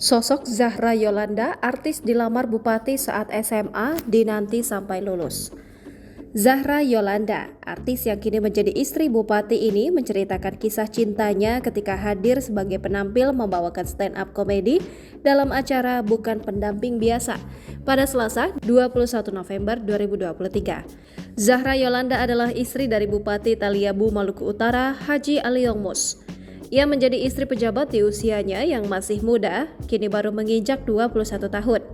Sosok Zahra Yolanda, artis dilamar bupati saat SMA, dinanti sampai lulus. Zahra Yolanda, artis yang kini menjadi istri bupati ini menceritakan kisah cintanya ketika hadir sebagai penampil membawakan stand-up komedi dalam acara Bukan Pendamping Biasa pada Selasa 21 November 2023. Zahra Yolanda adalah istri dari Bupati Taliabu, Maluku Utara, Haji Aliong Mus. Ia menjadi istri pejabat di usianya yang masih muda, kini baru menginjak 21 tahun.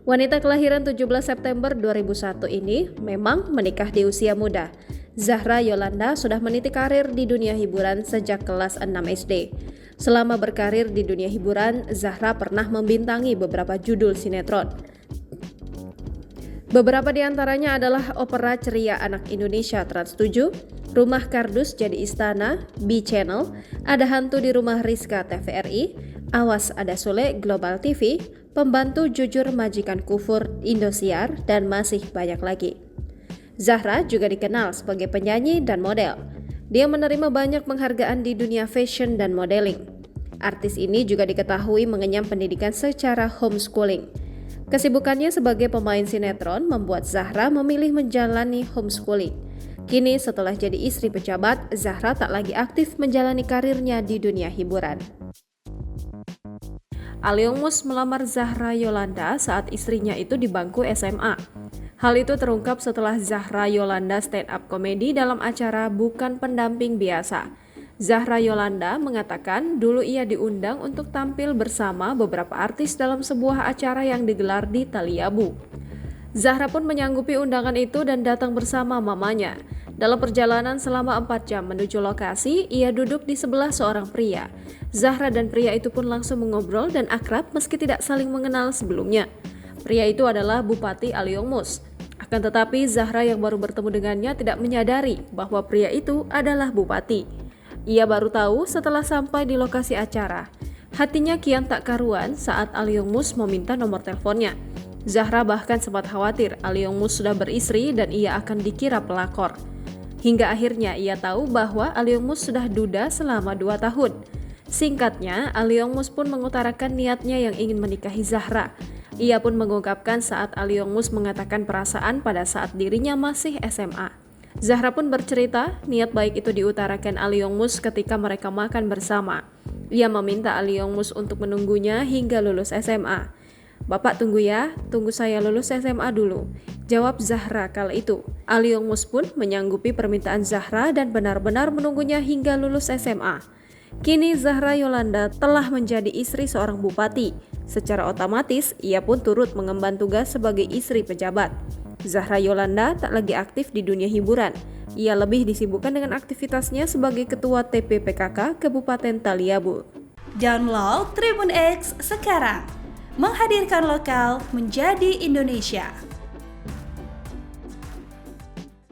Wanita kelahiran 17 September 2001 ini memang menikah di usia muda. Zahra Yolanda sudah meniti karir di dunia hiburan sejak kelas 6 SD. Selama berkarir di dunia hiburan, Zahra pernah membintangi beberapa judul sinetron. Beberapa di antaranya adalah Opera Ceria Anak Indonesia Trans 7, Rumah Kardus Jadi Istana, B-Channel, Ada Hantu di Rumah Rizka TVRI, Awas Ada Sule Global TV, Pembantu Jujur Majikan Kufur Indosiar, dan masih banyak lagi. Zahra juga dikenal sebagai penyanyi dan model. Dia menerima banyak penghargaan di dunia fashion dan modeling. Artis ini juga diketahui mengenyam pendidikan secara homeschooling. Kesibukannya sebagai pemain sinetron membuat Zahra memilih menjalani homeschooling. Kini setelah jadi istri pejabat, Zahra tak lagi aktif menjalani karirnya di dunia hiburan. Aliong Mus melamar Zahra Yolanda saat istrinya itu di bangku SMA. Hal itu terungkap setelah Zahra Yolanda stand up komedi dalam acara Bukan Pendamping Biasa. Zahra Yolanda mengatakan dulu ia diundang untuk tampil bersama beberapa artis dalam sebuah acara yang digelar di Taliabu. Zahra pun menyanggupi undangan itu dan datang bersama mamanya. Dalam perjalanan selama 4 jam menuju lokasi, ia duduk di sebelah seorang pria. Zahra dan pria itu pun langsung mengobrol dan akrab meski tidak saling mengenal sebelumnya. Pria itu adalah Bupati Aliong Mus. Akan tetapi Zahra yang baru bertemu dengannya tidak menyadari bahwa pria itu adalah bupati. Ia baru tahu setelah sampai di lokasi acara. Hatinya kian tak karuan saat Aliong Mus meminta nomor teleponnya. Zahra bahkan sempat khawatir Aliong Mus sudah beristri dan ia akan dikira pelakor. Hingga akhirnya ia tahu bahwa Aliong Mus sudah duda selama 2 tahun. Singkatnya, Aliong Mus pun mengutarakan niatnya yang ingin menikahi Zahra. Ia pun mengungkapkan saat Aliong Mus mengatakan perasaan pada saat dirinya masih SMA. Zahra pun bercerita, niat baik itu diutarakan Aliong Mus ketika mereka makan bersama. Ia meminta Aliong Mus untuk menunggunya hingga lulus SMA. "Bapak tunggu ya, tunggu saya lulus SMA dulu," jawab Zahra kala itu. Aliong Mus pun menyanggupi permintaan Zahra dan benar-benar menunggunya hingga lulus SMA. Kini Zahra Yolanda telah menjadi istri seorang bupati. Secara otomatis, ia pun turut mengemban tugas sebagai istri pejabat. Zahra Yolanda tak lagi aktif di dunia hiburan. Ia lebih disibukkan dengan aktivitasnya sebagai Ketua TPPKK Kabupaten Taliabu. Download Tribun X sekarang. Menghadirkan lokal menjadi Indonesia.